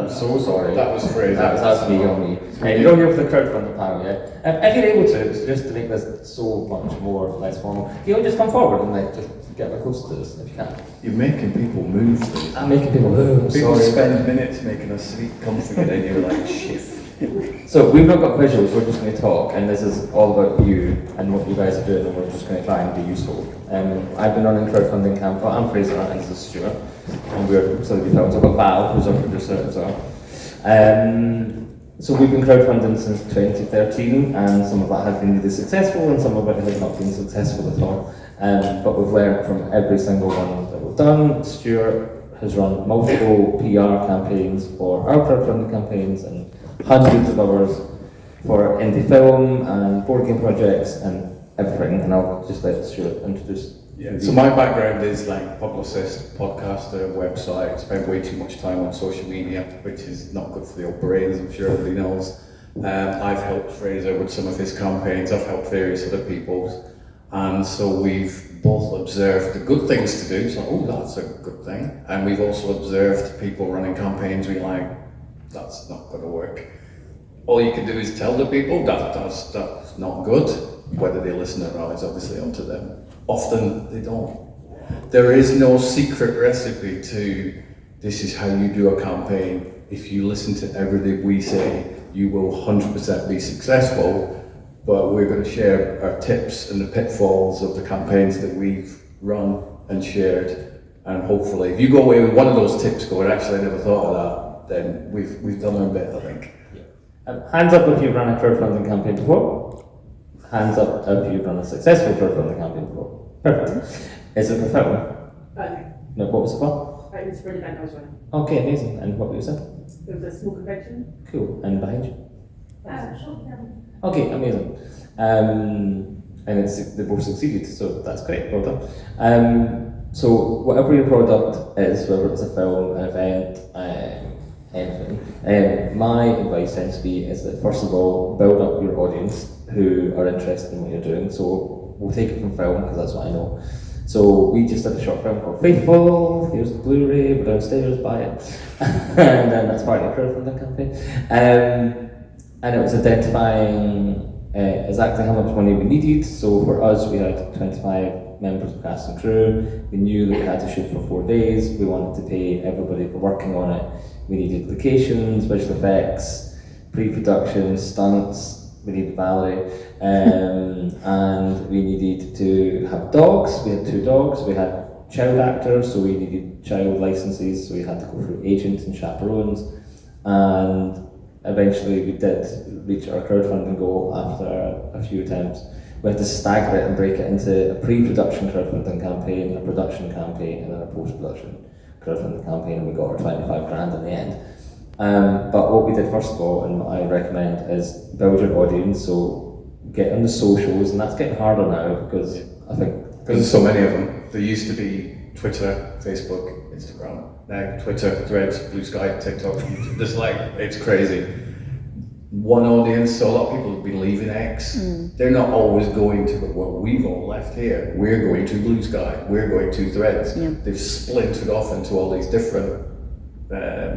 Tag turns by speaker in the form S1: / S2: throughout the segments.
S1: I'm so sorry.
S2: That was Fraser.
S1: That's me on me. You're not here for the crowdfunding panel yet. If you're able to, it's just to make this so much more less formal. You'll just come forward and like just get a close to this if you can.
S2: You're making people move.
S1: I'm making people move.
S2: People
S1: Sorry.
S2: spend minutes making us sweet comfy and then you're like, shit.
S1: So we've not got visuals, we're just going to talk, and this is all about you and what you guys are doing, and we're just going to try and be useful. I've been running crowdfunding camp. Well, I'm Fraser and this is Stuart, and we're Celebrity Films. I've got Val, who's our producer as well. So we've been crowdfunding since 2013, and some of that has been really successful, and some of it has not been successful at all. But we've learned from every single one that we've done. Stuart has run multiple PR campaigns for our crowdfunding campaigns, and hundreds of hours for indie film and board game projects and everything, and I'll just let Stuart introduce.
S2: Yeah. So my background is like publicist, podcaster, website, spent way too much time on social media, which is not good for the old brains, I'm sure everybody knows. I've helped Fraser with some of his campaigns, I've helped various other people's, and so we've both observed the good things to do, so oh, that's a good thing, and we've also observed people running campaigns, we like, that's not going to work. All you can do is tell the people that's not good. Whether they listen or not is obviously up to them. Often they don't. There is no secret recipe to this is how you do a campaign. If you listen to everything we say, you will 100% be successful. But we're going to share our tips and the pitfalls of the campaigns that we've run and shared. And hopefully, if you go away with one of those tips going, actually I never thought of that, then we've done our bit, I think.
S1: Hands up if you've run a crowdfunding campaign before. Hands up if you've run a successful crowdfunding campaign before. Perfect. Is it for film?
S3: No.
S1: No, what was it for?
S3: It was for an event I was running.
S1: Okay, amazing. And what was it?
S3: It was a small convention.
S1: Cool. And behind you?
S3: Short film.
S1: Okay, amazing. And they both succeeded, so that's great. Well done. So whatever your product is, whether it's a film, an event, anything, my advice tends to be is that first of all, build up your audience who are interested in what you're doing. So we'll take it from film because that's what I know. So we just did a short film called Faithful. Here's the Blu-ray, we're downstairs, buy it. And then that's part of the crowdfunding campaign. And it was identifying exactly how much money we needed. So for us, we had 25 members of cast and crew. We knew that we had to shoot for 4 days. We wanted to pay everybody for working on it. We needed locations, visual effects, pre-production, stunts. We needed Valerie, and we needed to have dogs. We had 2 dogs. We had child actors, so we needed child licenses. So we had to go through agents and chaperones, and eventually we did reach our crowdfunding goal after a few attempts. We had to stagger it and break it into a pre-production crowdfunding campaign, a production campaign, and then a post-production crowdfunding campaign, and we got our 25 grand in the end. But what we did first of all, and what I recommend, is build your audience. So get on the socials, and that's getting harder now because I think
S2: because there's so many of them. There used to be Twitter, Facebook, Instagram. Now Twitter, Threads, Blue Sky, TikTok. There's like, it's crazy. One audience, so a lot of people have been leaving X. They're not always going to, well, we've all left here. We're going to Blue Sky. We're going to Threads. Yeah. They've splintered off into all these different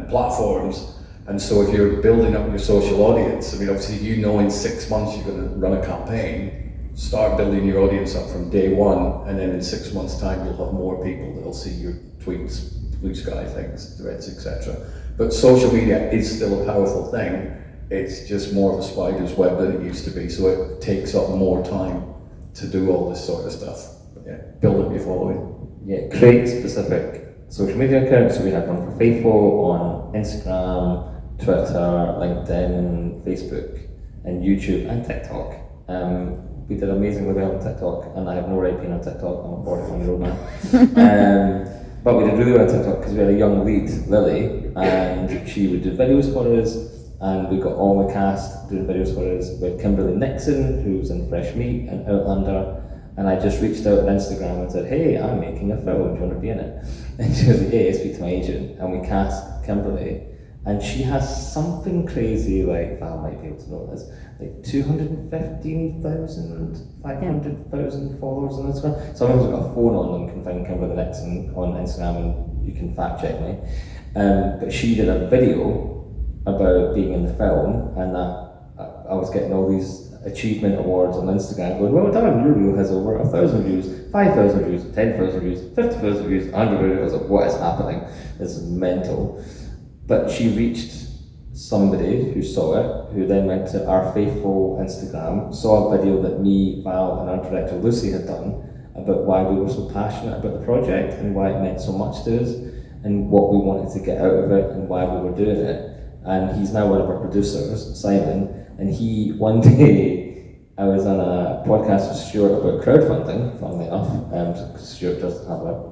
S2: platforms. And so if you're building up your social audience, I mean, obviously, you know, in 6 months you're going to run a campaign, start building your audience up from day one, and then in 6 months' time, you'll have more people that'll see your tweets, Blue Sky things, Threads, etc. But social media is still a powerful thing. It's just more of a spider's web than it used to be, so it takes up more time to do all this sort of stuff. But yeah, build up your following.
S1: Yeah, create specific social media accounts. So we had one for Faithful on Instagram, Twitter, LinkedIn, Facebook, and YouTube, and TikTok. We did amazingly well on TikTok, and I have no right being on TikTok. I'm a 41-year-old man. But we did really well on TikTok because we had a young lead, Lily, and she would do videos for us. And we got all the cast doing videos for us with Kimberly Nixon, who's in Fresh Meat and Outlander. And I just reached out on Instagram and said, hey, I'm making a film, do you want to be in it? And she was like, yeah, speak to my agent. And we cast Kimberly. And she has something crazy, like, Val might be able to know this, like 215,000, 500,000 followers on Instagram. Someone who's got a phone on them can find Kimberly Nixon on Instagram, and you can fact check me. But she did a video about being in the film, and that I was getting all these achievement awards on Instagram going, well done, your reel has over 1,000 views, 5,000 views, 10,000 views, 50,000 views, 100 views. I was like, what is happening? This is mental. But she reached somebody who saw it, who then went to our faithful Instagram, saw a video that me, Val, and our director Lucy had done about why we were so passionate about the project and why it meant so much to us and what we wanted to get out of it and why we were doing it. And he's now one of our producers, Simon, and he, one day, I was on a podcast with Stuart about crowdfunding, funnily enough, because Stuart does have a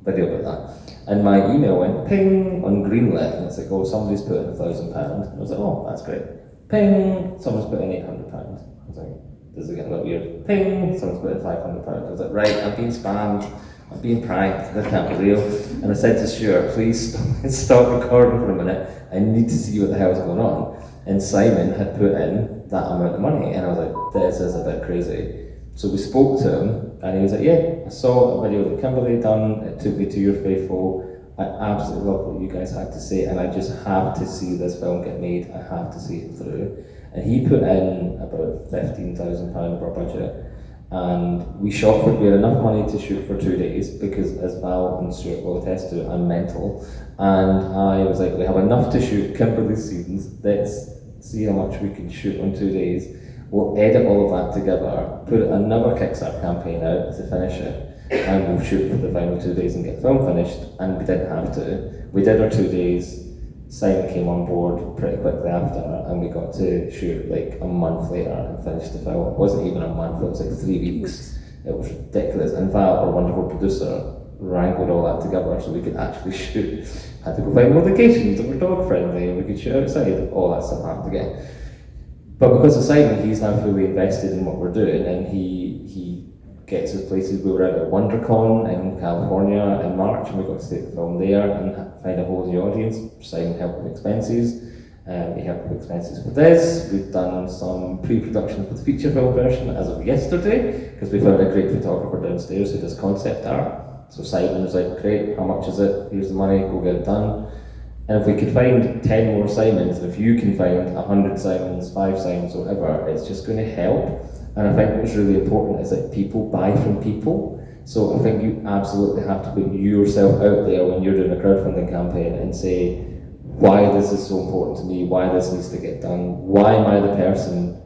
S1: video about that. And my email went ping on Greenlit, and it's like, oh, somebody's put in £1,000. I was like, oh, that's great. Ping, someone's put in £800. I was like, this is getting a bit weird. Ping, someone's put in £500. I was like, right, I'm being spammed, I'm being pranked, that can't be real. And I said to Stuart, please stop recording for a minute, I need to see what the hell's going on. And Simon had put in that amount of money, and I was like, this is a bit crazy. So we spoke to him, and he was like, yeah, I saw a video that Kimberly done, it took me to Your Faithful, I absolutely love what you guys had to say, and I just have to see this film get made, I have to see it through. And he put in about £15,000 of our budget, and we shot for, we had enough money to shoot for 2 days, because as Val and Stuart will attest to, I'm mental, and I was like, we have enough to shoot Kimberly's scenes, let's see how much we can shoot on 2 days. We'll edit all of that together, put another Kickstarter campaign out to finish it, and we'll shoot for the final 2 days and get the film finished, and we didn't have to. We did our 2 days, Simon came on board pretty quickly after, and we got to shoot like a month later and finish the film. It wasn't even a month, it was like 3 weeks. It was ridiculous. And Val, our wonderful producer, wrangled all that together so we could actually shoot. Had to go find more locations that were dog friendly, and we could shoot outside, all that stuff happened again. But because of Simon, he's now fully invested in what we're doing, and he gets us places. We were out at WonderCon in California in March, and we got to take the film there and find a whole new audience. Simon helped with expenses, he helped with expenses for this. We've done some pre-production for the feature film version as of yesterday, because we found a great photographer downstairs who does concept art. So Simon was like, great, how much is it? Here's the money, go get it done. And if we could find 10 more Simons, if you can find 100 Simons, 5 Simons, whatever, it's just going to help. And I think what's really important is that people buy from people. So I think you absolutely have to put yourself out there when you're doing a crowdfunding campaign and say why this is so important to me, why this needs to get done, why am I the person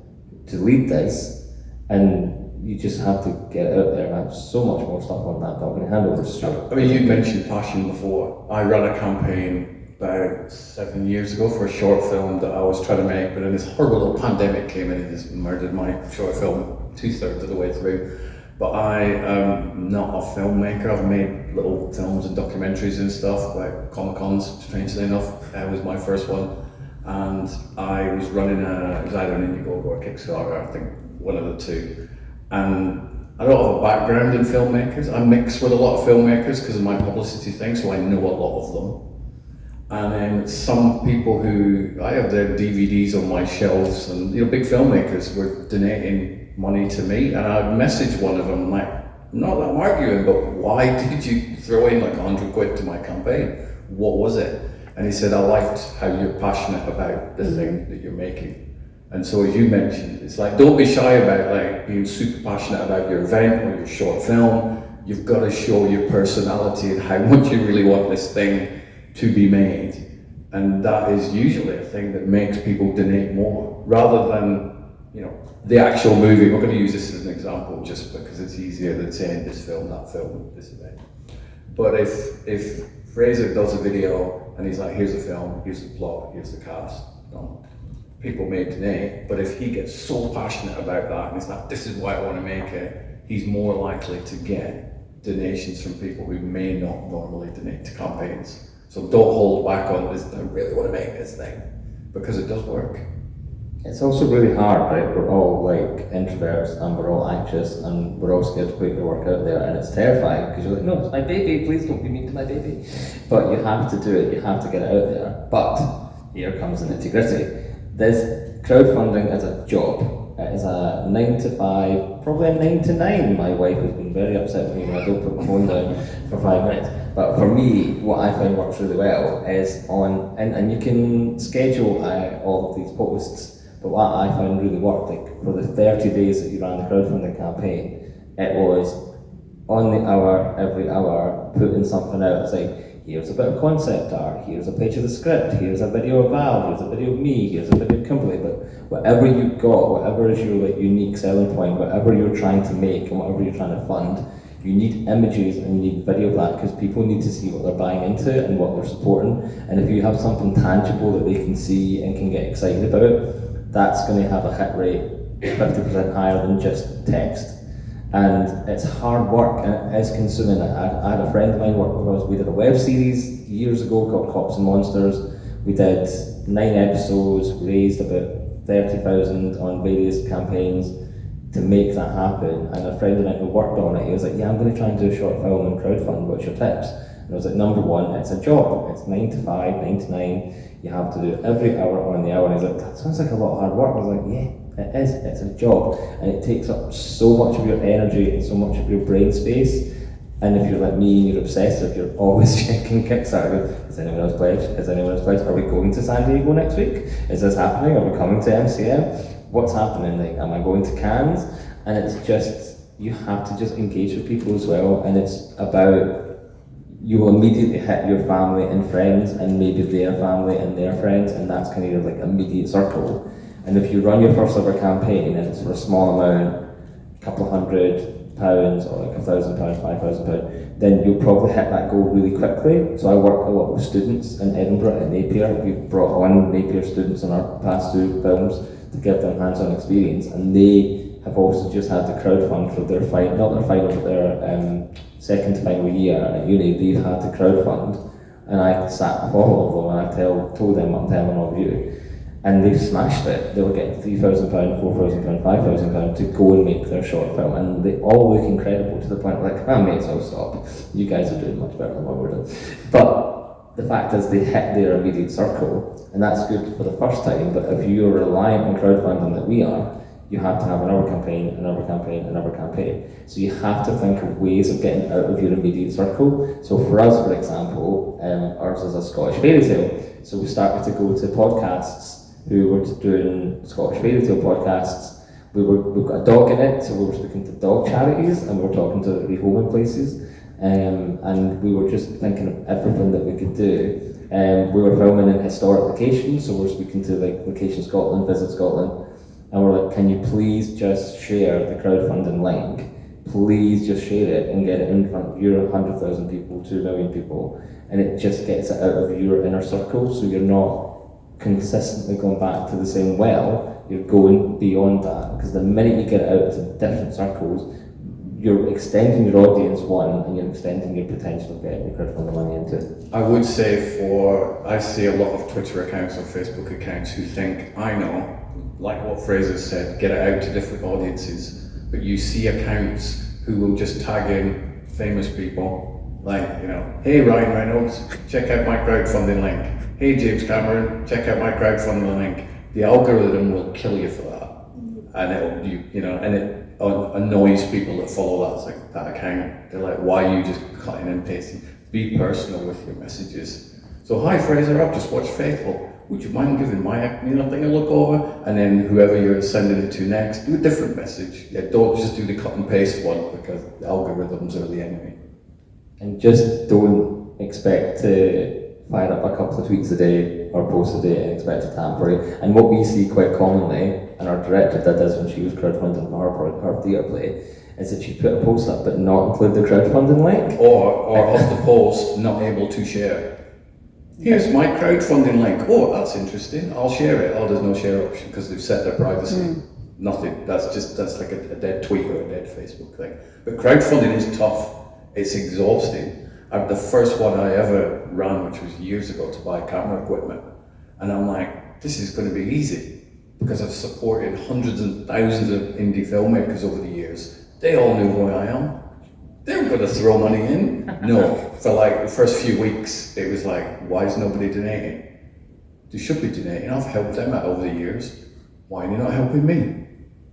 S1: to lead this? And you just have to get out there. And I have so much more stuff on that, but I'm going to hand over to Stuart.
S2: I mean, you mentioned passion before. I ran a campaign about 7 years ago for a short film that I was trying to make, but then this horrible little pandemic came in and just murdered my short film 2/3 of the way through. But I am not a filmmaker. I've made little films and documentaries and stuff, like Comic Cons, strangely enough. That was my first one. And I was running it was either an Indiegogo or a Kickstarter, I think, one of the two. And I don't have a background in filmmakers. I mix with a lot of filmmakers because of my publicity thing, so I know a lot of them. And then some people who, I have their DVDs on my shelves, and big filmmakers were donating money to me, and I messaged one of them, like, not that I'm arguing, but why did you throw in like 100 quid to my campaign? What was it? And he said, I liked how you're passionate about the thing that you're making. And so as you mentioned, it's like, don't be shy about like being super passionate about your event or your short film. You've got to show your personality and how much you really want this thing to be made, and that is usually a thing that makes people donate more, rather than the actual movie. We're going to use this as an example just because it's easier than saying this film, that film, this event. But if Fraser does a video and he's like, here's the film, here's the plot, here's the cast, people may donate. But if he gets so passionate about that and he's like, this is why I want to make it, he's more likely to get donations from people who may not normally donate to campaigns. So don't hold back on this, I really want to make this thing, because it does work.
S1: It's also really hard, right? We're all like introverts and we're all anxious and we're all scared to put your work out there, and it's terrifying because you're like, no, it's my baby, please don't be mean to my baby. But you have to do it, you have to get it out there. But here comes the nitty gritty. This crowdfunding is a job. It is a 9 to 5, probably a 9 to 9. My wife has been very upset with me when I don't put my phone down for 5 minutes. But for me, what I find works really well is and you can schedule all of these posts, but what I found really worked, like for the 30 days that you ran the crowdfunding campaign, it was on the hour, every hour, putting something out. It's like, here's a bit of concept art, here's a page of the script, here's a video of Val, here's a video of me, here's a video of Kimberly, but whatever you've got, whatever is your like unique selling point, whatever you're trying to make and whatever you're trying to fund, you need images and you need video of that because people need to see what they're buying into and what they're supporting. And if you have something tangible that they can see and can get excited about, that's going to have a hit rate 50% higher than just text. And it's hard work and it is consuming. I had a friend of mine work with us. We did a web series years ago called Cops and Monsters. We did 9 episodes, raised about 30,000 on various campaigns to make that happen. And a friend of mine who worked on it, he was like, yeah, I'm going to try and do a short film and crowdfund, what's your tips? And I was like, number one, it's a job. It's 9 to 5, 9 to 9. You have to do it every hour on the hour. And he's like, that sounds like a lot of hard work. I was like, yeah, it is. It's a job. And it takes up so much of your energy and so much of your brain space. And if you're like me and you're obsessive, you're always checking Kickstarter. Is anyone else pledged? Is anyone else pledged? Are we going to San Diego next week? Is this happening? Are we coming to MCM? What's happening? Like, am I going to Cannes? And it's just, you have to just engage with people as well. And it's about, you will immediately hit your family and friends and maybe their family and their friends, and that's kind of your like immediate circle. And if you run your first ever campaign and it's for a small amount, a couple of £100 or like £1,000, £5,000, then you'll probably hit that goal really quickly. So I work a lot with students in Edinburgh at Napier. We've brought on Napier students in our past 2 films to give them hands-on experience, and they have also just had to crowdfund for their second to final year at uni. They've had to crowdfund, and I sat with all of them and I told them what I'm telling all of you, and they've smashed it. They were getting £3,000, £4,000, £5,000 to go and make their short film, and they all look incredible to the point where like, I may as well stop. You guys are doing much better than what we're doing. But the fact is they hit their immediate circle, and that's good for the first time. But if you're reliant on crowdfunding like we are, you have to have another campaign, another campaign, another campaign. So you have to think of ways of getting out of your immediate circle. So for us, for example, ours is a Scottish fairy tale. So we started to go to podcasts who were doing Scottish fairy tale podcasts. We've got a dog in it, so we were speaking to dog charities and we were talking to rehoming places. And we were just thinking of everything that we could do. We were filming in historic locations, so we're speaking to like Location Scotland, Visit Scotland, and we're like, can you please just share the crowdfunding link? Please just share it and get it in front of your 100,000 people, 2 million people, and it just gets it out of your inner circle, so you're not consistently going back to the same well, you're going beyond that, because the minute you get it out to different circles, you're extending your audience, and you're extending your potential of getting your crowdfunding money into it.
S2: I would say I see a lot of Twitter accounts or Facebook accounts who think, I know, like what Fraser said, get it out to different audiences, but you see accounts who will just tag in famous people, like, hey Ryan Reynolds, check out my crowdfunding link. Hey James Cameron, check out my crowdfunding link. The algorithm will kill you for that, and it annoys people that follow that. It's like that account. They're like, why are you just cutting and pasting? Be personal with your messages. So, hi Fraser, I've just watched Faithful. Would you mind giving my thing a look over? And then whoever you're sending it to next, do a different message. Yeah, don't just do the cut and paste one, because the algorithms are the enemy.
S1: And just don't expect to fire up a couple of tweets a day or posts a day and expect it to hamper you. And what we see quite commonly, and our director did this when she was crowdfunding for her theatre play, is that she put a post up but not include the crowdfunding link.
S2: Or of the post, not able to share. Here's my crowdfunding link. Oh, that's interesting. I'll share it. Oh, there's no share option because they've set their privacy. Nothing. That's like a dead tweet or a dead Facebook thing. But crowdfunding is tough. It's exhausting. The first one I ever ran, which was years ago, to buy camera equipment, and I'm like, this is going to be easy because I've supported hundreds and thousands of indie filmmakers over the years. They all knew who I am. They were going to throw money in. No, for like the first few weeks, it was like, why is nobody donating? They should be donating. I've helped them out over the years. Why are you not helping me?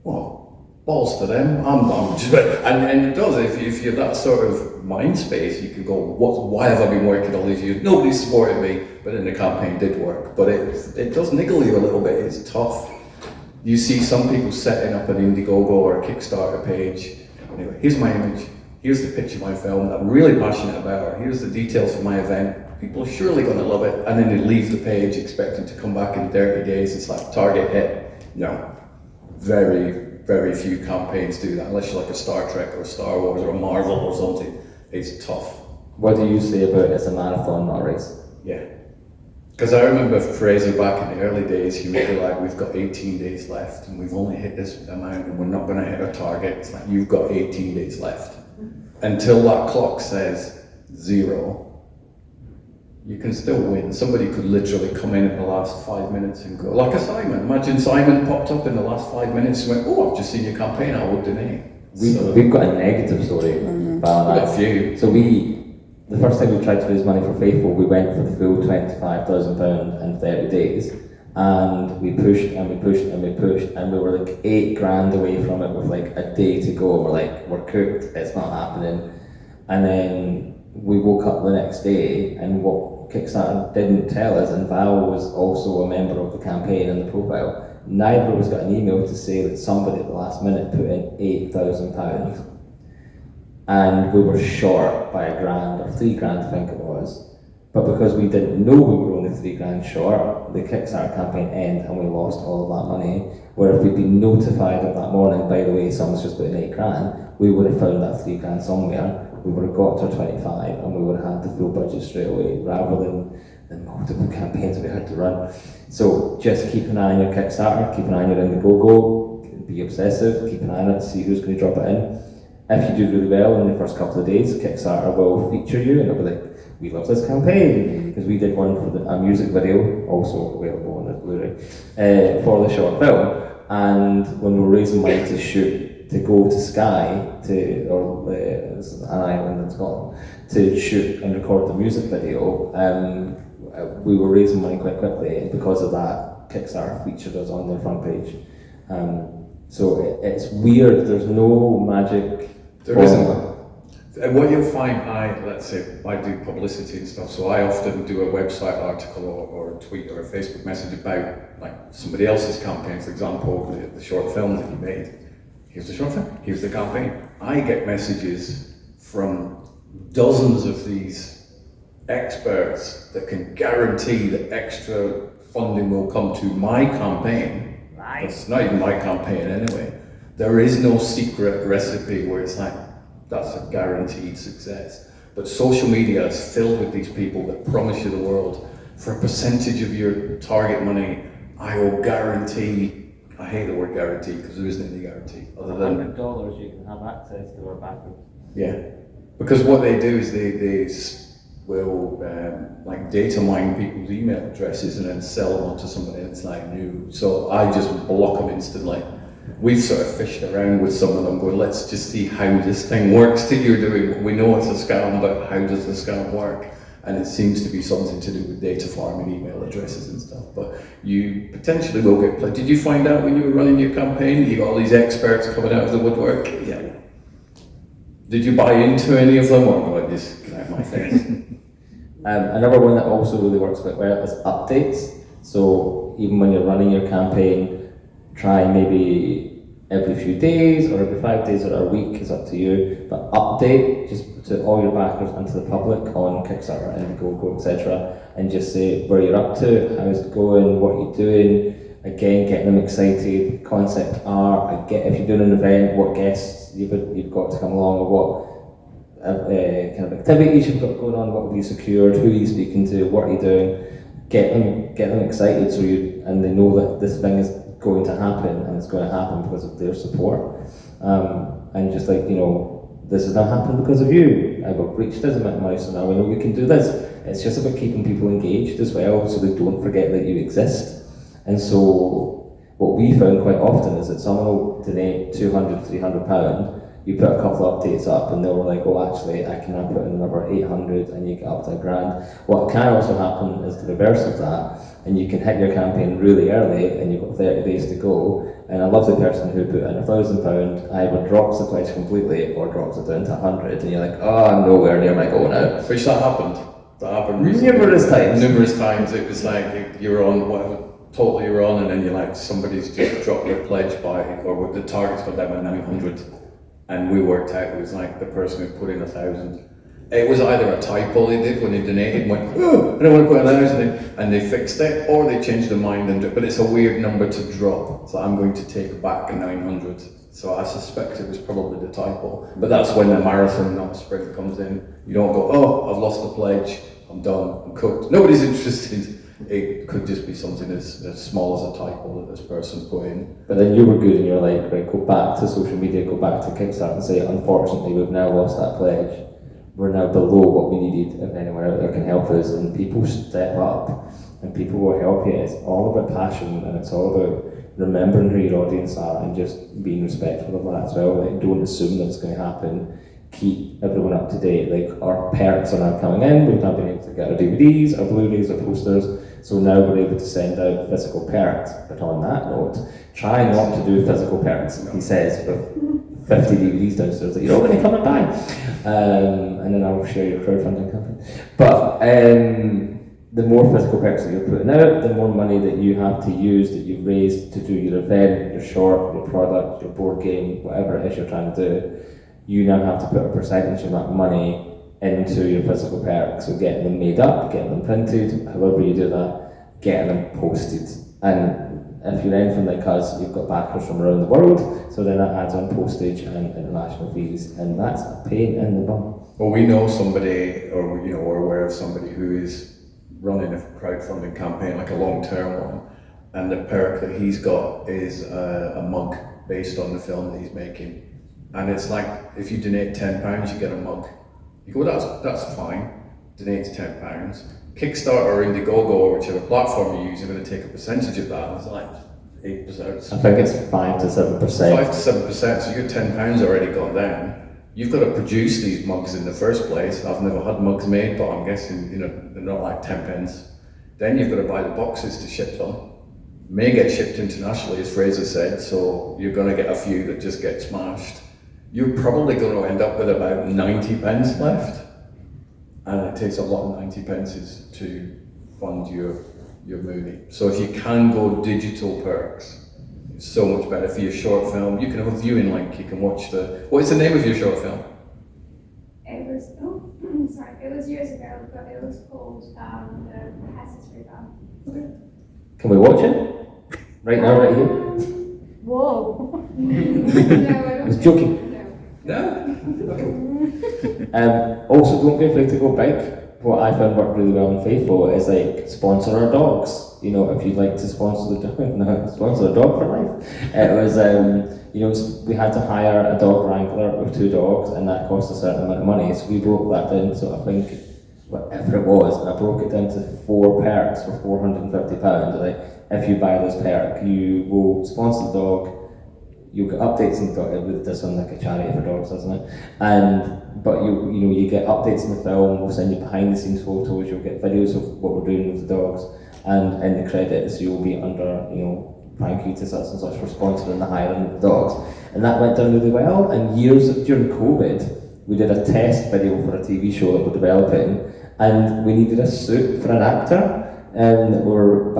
S2: Well, balls to them, I'm just, and it does, if you're that sort of mind space, you can go, why have I been working all these years? Nobody's supported me, but then the campaign did work. But it does niggle you a little bit, it's tough. You see some people setting up an Indiegogo or a Kickstarter page, anyway, here's my image, here's the pitch of my film that I'm really passionate about, here's the details for my event, people are surely going to love it, and then they leave the page expecting to come back in 30 days, it's like target hit. No, very few campaigns do that, unless you're like a Star Trek or a Star Wars or a Marvel or something. It's tough.
S1: What do you say about it's a marathon, not a race?
S2: Yeah. Because I remember Fraser back in the early days, he would be like, we've got 18 days left and we've only hit this amount and we're not going to hit our target. It's like, you've got 18 days left. Until that clock says 0, you can still win. Somebody could literally come in the last 5 minutes and go, like a Simon. Imagine Simon popped up in the last 5 minutes and went, oh, I've just seen your campaign, I will donate.
S1: We've got a negative story about that.
S2: We've got a few.
S1: So the first time we tried to raise money for Faithful, we went for the full £25,000 in 30 days. And we pushed and we pushed and we pushed and we were like £8,000 away from it with like a day to go. We're like, we're cooked, it's not happening. And then we woke up the next day and what Kickstarter didn't tell us, and Val was also a member of the campaign in the profile, neither of us got an email to say that somebody at the last minute put in £8,000 and we were short by £1,000 or £3,000 I think it was. But because we didn't know we were only £3,000 short, the Kickstarter campaign ended and we lost all of that money. Where if we'd been notified of that morning, by the way, someone's just put in £8,000, we would have found that £3,000 somewhere. We would have got to 25 and we would have had the full budget straight away, rather than the multiple campaigns we had to run. So just keep an eye on your Kickstarter, keep an eye on your Indiegogo, be obsessive, keep an eye on it to see who's going to drop it in. If you do really well in the first couple of days, Kickstarter will feature you and it'll be like, we love this campaign, because we did one for a music video, also available on the Blu-ray, for the short film. And when we were raising money to shoot, to go to Skye, this is an island in Scotland, to shoot and record the music video, we were raising money quite quickly, and because of that, Kickstarter featured us on their front page. So it's weird, there's no magic.
S2: There isn't. And what you'll find, let's say I do publicity and stuff, so I often do a website article or a tweet or a Facebook message about like somebody else's campaign, for example, the short film that you made. Here's the short film, here's the campaign. I get messages from dozens of these experts that can guarantee that extra funding will come to my campaign. Right. It's not even my campaign anyway. There is no secret recipe where it's like, that's a guaranteed success. But social media is filled with these people that promise you the world. For a percentage of your target money, I will guarantee, I hate the word guarantee because there isn't any guarantee. Other than
S1: $100 you can have access to our background.
S2: Yeah, because what they do is they will like data mine people's email addresses and then sell them on to somebody that's like new. So I just block them instantly. We've sort of fished around with some of them, going, let's just see how this thing works that you're doing. We know it's a scam, but how does the scam work? And it seems to be something to do with data farming, email addresses and stuff. But you potentially will get played. Did you find out when you were running your campaign, you got all these experts coming out of the woodwork? Yeah. Did you buy into any of them, or do I just get out my face?
S1: Another one that also really works quite well is updates. So even when you're running your campaign, try maybe every few days or every 5 days or a week, is up to you, but update just to all your backers and to the public on Kickstarter, Indiegogo, etc. and just say where you're up to, how's it going, what are you doing, again getting them excited, concept art, if you're doing an event, what guests you've got to come along, or what kind of activities you've got going on, what have you secured, who are you speaking to, what are you doing, get them excited and they know that this thing is going to happen, and it's going to happen because of their support. And just like, this has not happened because of you. I've reached this amount of money, so now we know we can do this. It's just about keeping people engaged as well, so they don't forget that you exist. And so what we found quite often is that someone will donate £200, £300, you put a couple of updates up and they were like, oh, actually, I can now put in another 800 and you get up to £1,000. What can also happen is the reverse of that, and you can hit your campaign really early and you've got 30 days to go. And I love the person who put in £1,000, either drops the pledge completely or drops it down to 100, and you're like, oh, I'm nowhere near my goal now.
S2: Which that happened. That happened recently.
S1: Numerous times.
S2: Numerous times. It was like you're on whatever total you're on, and then you're like, somebody's just dropped their pledge by, or the target's got down by 900. And we worked out it was like the person who put in 1,000. It was either a typo they did when they donated, went, oh, I don't want to put 1,000 in, and they fixed it, or they changed their mind but it's a weird number to drop, so I'm going to take back a 900. So I suspect it was probably the typo. But that's when the marathon, not the sprint, comes in. You don't go, oh, I've lost the pledge, I'm done, I'm cooked. Nobody's interested. It could just be something as small as a typo that this person put in.
S1: But then you were good and you're like, right, go back to social media, go back to Kickstarter and say, unfortunately, we've now lost that pledge. We're now below what we needed. If anyone out there can help us, and people step up and people will help you. It's all about passion, and it's all about remembering who your audience are and just being respectful of that as well. Like, don't assume that it's going to happen. Keep everyone up to date. Like, our perks are now coming in. We've now been able to get our DVDs, our Blu-rays, our posters. So now we're able to send out physical perks. But on that note, try not to do physical perks, he says, with 50 DVDs downstairs that you're all going to come and buy. And then I'll share your crowdfunding campaign. But the more physical perks that you're putting out, the more money that you have to use, that you've raised to do your event, your short, your product, your board game, whatever it is you're trying to do, you now have to put a percentage of that money into your physical perks. So getting them made up, getting them printed, however you do that, getting them posted. And if you're anything like us, you've got backers from around the world, so then that adds on postage and international fees, and that's a pain in the bum.
S2: Well, we know somebody, or we're aware of somebody who is running a crowdfunding campaign, like a long-term one, and the perk that he's got is a mug based on the film that he's making. And it's like, if you donate £10, you get a mug. You go, that's fine, donate £10. Kickstarter or Indiegogo, or whichever platform you use, you're going to take a percentage of that. It's like 8%.
S1: I think it's 5 to 7%.
S2: 5 to 7%, so your £10 already gone down. You've got to produce these mugs in the first place. I've never had mugs made, but I'm guessing they're not like 10 pence. Then you've got to buy the boxes to ship them. May get shipped internationally, as Fraser said, so you're going to get a few that just get smashed. You're probably going to end up with about 90 pence left. And it takes a lot of 90 pences to fund your movie. So if you can go digital perks, it's so much better for your short film. You can have a viewing link, you can watch what is the name of your short film?
S4: It was years ago, but it was called The Hesses Rebound.
S1: Can we watch it? Right now, right here?
S4: Whoa! No, I
S1: I was joking.
S2: No?
S1: Also, don't be afraid to go big. What I found worked really well in Faithful is like sponsor our dogs. If you'd like to sponsor the dog, sponsor a dog for life. It was, we had to hire a dog wrangler with 2 dogs, and that cost a certain amount of money. So we broke that down. So I think whatever it was, I broke it down to 4 perks for £450. Like, if you buy this perk, you will sponsor the dog. You'll get updates in the dog. This one like a charity for dogs, isn't it? But you get updates in the film. We'll send you behind the scenes photos. You'll get videos of what we're doing with the dogs, and in the credits you'll be under thank you to such and such for sponsoring the hiring of the dogs. And that went down really well. And years during COVID, we did a test video for a TV show that we're developing, and we needed a suit for an actor, and we were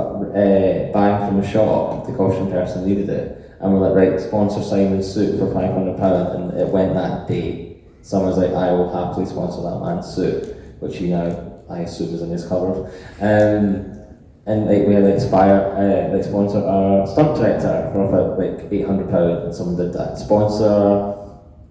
S1: buying from a shop. The costume person needed it. And we're like, right, sponsor Simon's suit for £500, and it went that day. Someone's like, I will happily sponsor that man's suit, which I assume is in his cupboard. And like we had sponsor our stunt director for about like £800, and someone did that. Sponsor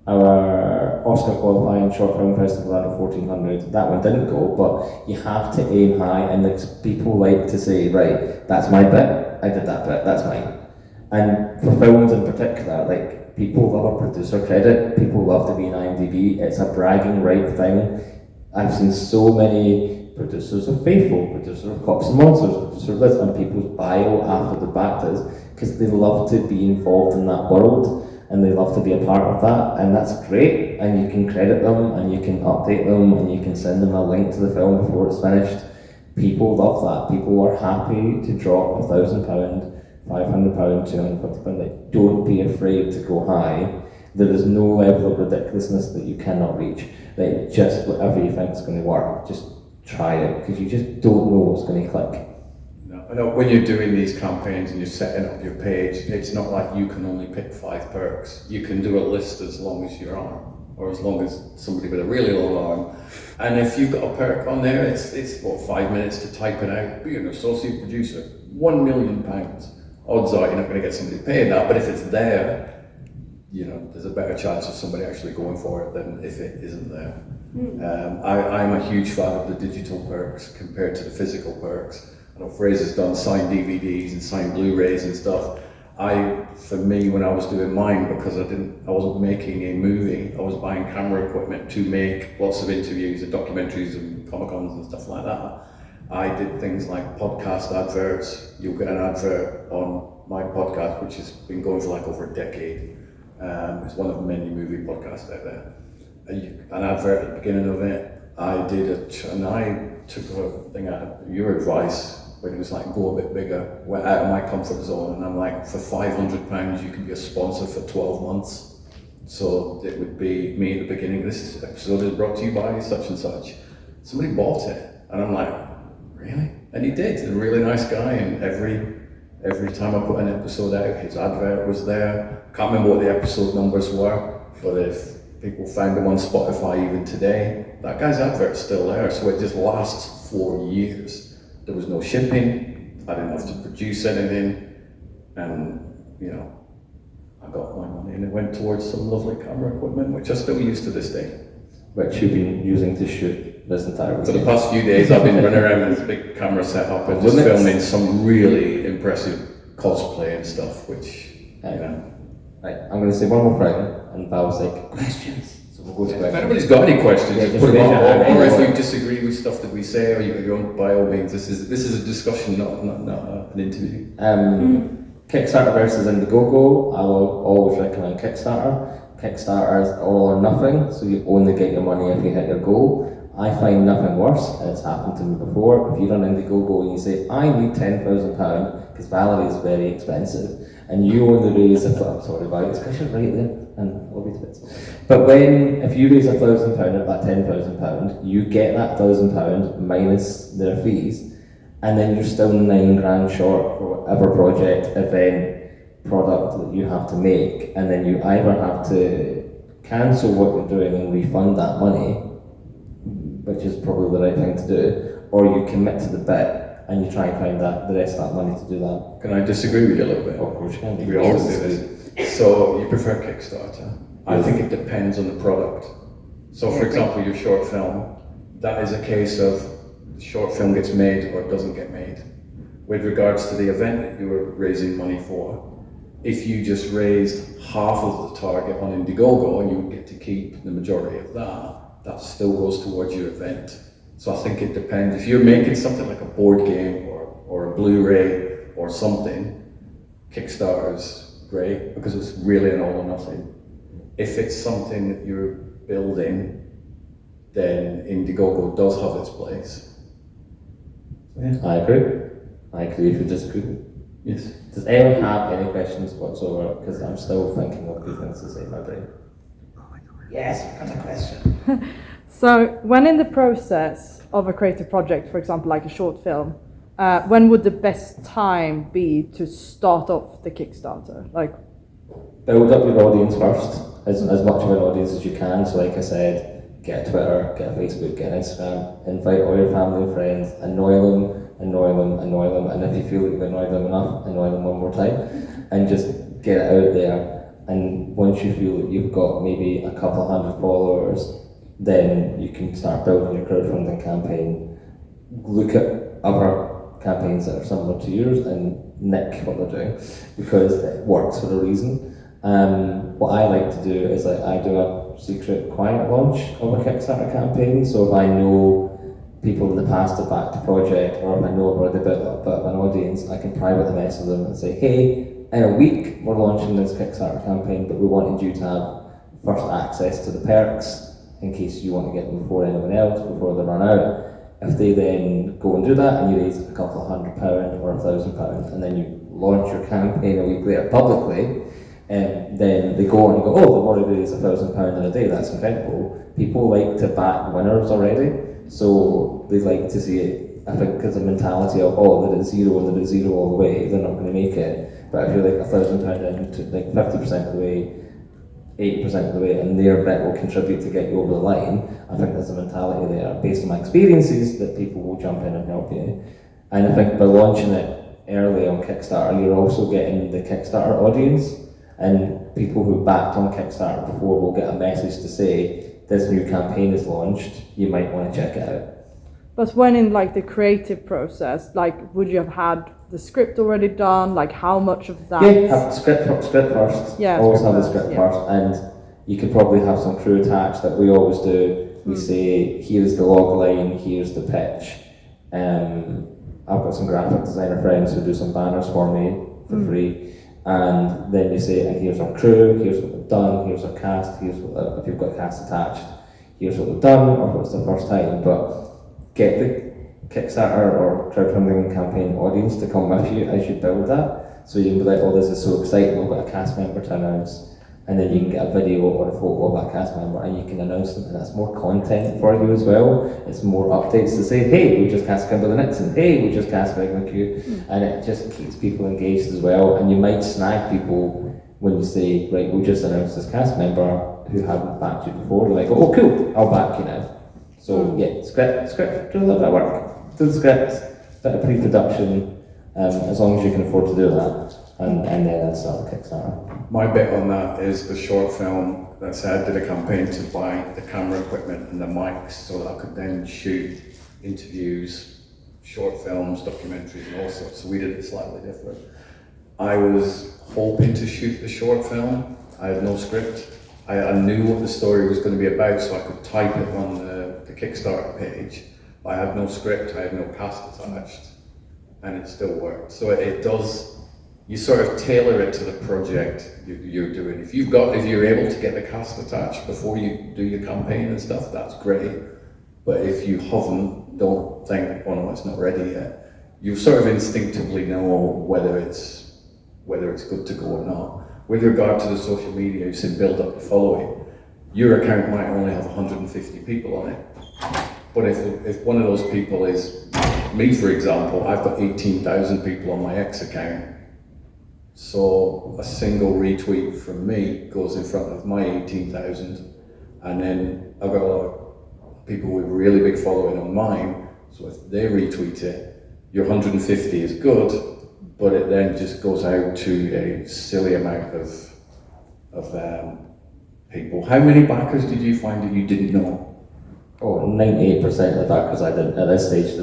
S1: our Oscar qualifying short film festival at £1,400. That one didn't go, but you have to aim high, and people like to say, right, that's my bit, I did that bit, that's mine. And for films in particular, like, people love a producer credit, people love to be in IMDb, it's a bragging right thing. I've seen so many producers of Faithful, producers of Cops and Monsters, producers of this, and people's bio after the back does, because they love to be involved in that world. and they love to be a part of that, and that's great, and you can credit them, and you can update them, and you can send them a link to the film before it's finished. People love that. People are happy to drop £1,000, £500, £250. Like, don't be afraid to go high. There is no level of ridiculousness that you cannot reach. Like, just whatever you think is going to work, just try it, because you just don't know what's going to click.
S2: No, I know when you're doing these campaigns and you're setting up your page, it's not like you can only pick 5 perks. You can do a list as long as your arm, or as long as somebody with a really long arm. And if you've got a perk on there, it's what, 5 minutes to type it out. Be an associate producer, £1 million. Odds are you're not going to get somebody paying that, but if it's there, you know, there's a better chance of somebody actually going for it than if it isn't there. I'm a huge fan of the digital perks compared to the physical perks. I know Fraser's done signed DVDs and signed Blu-rays and stuff. For me, when I was doing mine, because I wasn't making a movie, I was buying camera equipment to make lots of interviews and documentaries and Comic-Cons and stuff like that. I did things like podcast adverts. You'll get an advert on my podcast, which has been going for like over a decade. It's one of many movie podcasts out there. An advert at the beginning of it, I took a thing out of your advice when it was like, go a bit bigger, went out of my comfort zone, and I'm like, for £500 you can be a sponsor for 12 months. So it would be me at the beginning, this episode is brought to you by such and such. Somebody bought it, and I'm like, really? And he did, a really nice guy, and every time I put an episode out, his advert was there. Can't remember what the episode numbers were, but if people found them on Spotify even today, that guy's advert's still there, so it just lasts 4 years. There was no shipping, I didn't have to produce anything, and you know, I got my money and it went towards some lovely camera equipment, which I still use to this day.
S1: Which you've been using to shoot this entire weekend.
S2: For the past few days I've been running around with this big camera set up and just filming some really impressive cosplay and stuff, which, you know.
S1: Right, I'm going to say one more thing, and Val's like, questions. So we'll go to
S2: If
S1: questions.
S2: anybody's got any questions,
S1: Yeah,
S2: just
S1: just
S2: put them
S1: raise your
S2: up.
S1: hand.
S2: Or if you disagree with stuff that we say, or you own, by all means, this is a discussion, not an interview.
S1: Kickstarter versus Indiegogo, I will always recommend Kickstarter. Kickstarter is all or nothing, so you only get your money if you hit your goal. I find nothing worse, and it's happened to me before. If you're on Indiegogo and you say, I need £10,000, because Valerie is very expensive, and you only raise I'm sorry about it, because you're right there, and love you to bits. But if you raise £1,000 of that £10,000, you get that £1,000 minus their fees, and then you're still £9,000 short for whatever project, event, product that you have to make, and then you either have to cancel what you're doing and refund that money, which is probably the right thing to do, or you commit to the bit and you try and find the rest of that money to do that.
S2: Can I disagree with you a little bit?
S1: Of course you can.
S2: We always do this. So you prefer Kickstarter? I think it depends on the product. So for example, your short film, that is a case of the short film gets made or doesn't get made. With regards to the event that you were raising money for, if you just raised half of the target on Indiegogo and you would get to keep the majority of that still goes towards your event. So I think it depends. If you're making something like a board game or a Blu-ray or something, Kickstarter's great because it's really an all or nothing. If it's something that you're building, then Indiegogo does have its place. So, yeah.
S1: I agree if you disagree.
S2: Yes.
S1: Does anyone have any questions whatsoever? Because I'm still thinking of good things to say in my brain. Yes, I've got a question.
S5: So, when in the process of a creative project, for example, like a short film, when would the best time be to start off the Kickstarter? Like,
S1: build up your audience first, as much of an audience as you can. So, like I said, get a Twitter, get a Facebook, get an Instagram, invite all your family and friends, annoy them, and if you feel that you've annoyed them enough, annoy them one more time, and just get it out there. And once you feel that you've got maybe a couple hundred followers, then you can start building your crowdfunding campaign. Look at other campaigns that are similar to yours and nick what they're doing, because it works for a reason. What I like to do is I do a secret quiet launch of a Kickstarter campaign. So if I know people in the past have backed a project, or if I know I've already built a bit of an audience, I can privately message them and say, hey, in a week we're launching this Kickstarter campaign, but we wanted you to have first access to the perks in case you want to get them before anyone else, before they run out. If they then go and do that and you raise a couple of £100 or £1,000 and then you launch your campaign a week later publicly, then they go on and go, oh, they've already raised £1,000 in a day, that's incredible. People like to back winners already, so they like to see it, I think, as a mentality of, oh, there is zero and there is zero all the way, they're not going to make it. But if you're like £1,000 into like 50% of the way, 80% of the way, and their bit will contribute to get you over the line, I think there's a mentality there, based on my experiences, that people will jump in and help you. And I think by launching it early on Kickstarter, you're also getting the Kickstarter audience, and people who backed on Kickstarter before will get a message to say, this new campaign is launched, you might want to check it out.
S5: But when in like the creative process, like would you have had the script already done? Like how much of that?
S1: Yeah, have script first.
S5: Yeah,
S1: always have the
S5: script
S1: script
S5: first,
S1: first, and you could probably have some crew attached that we always do. We say, here's the log line, here's the pitch. I've got some graphic designer friends who do some banners for me for free. And then you say, and here's our crew, here's what we've done, here's our cast, here's what, if you've got cast attached, here's what we've done, or if it's the first time. But get the Kickstarter or crowdfunding campaign audience to come with you as you build that. So you can be like, oh, this is so exciting, we've got a cast member to announce. And then you can get a video or a photo of that cast member and you can announce them, and that's more content for you as well. It's more updates to say, hey, we just cast Kimberly Nixon, hey, we just cast Greg McHugh, and it just keeps people engaged as well. And you might snag people when you say, right, we just announced this cast member who haven't backed you before. They're like, oh, cool, I'll back you now. So yeah, script, do a little bit of work, do the script, bit of pre-production, as long as you can afford to do that. And then start the Kickstarter.
S2: My bit on that is the short film that said I did a campaign to buy the camera equipment and the mics so that I could then shoot interviews, short films, documentaries and all sorts. So we did it slightly different. I was hoping to shoot the short film. I had no script. I knew what the story was going to be about, so I could type it on the Kickstarter page. I had no script, I had no cast attached, and it still worked. So it does. You sort of tailor it to the project you're doing. If you're able to get the cast attached before you do your campaign and stuff, that's great. But if you haven't, don't think, oh no, it's not ready yet. You sort of instinctively know whether it's good to go or not. With regard to the social media, you said build up the following. Your account might only have 150 people on it. But if one of those people is me, for example, I've got 18,000 people on my X account. So a single retweet from me goes in front of my 18,000, and then I've got a lot of people with really big following on mine, so if they retweet it, your 150 is good, but it then just goes out to a silly amount of people. How many backers did you find that you didn't know?
S1: Oh, 98% of the backers I didn't. At this stage,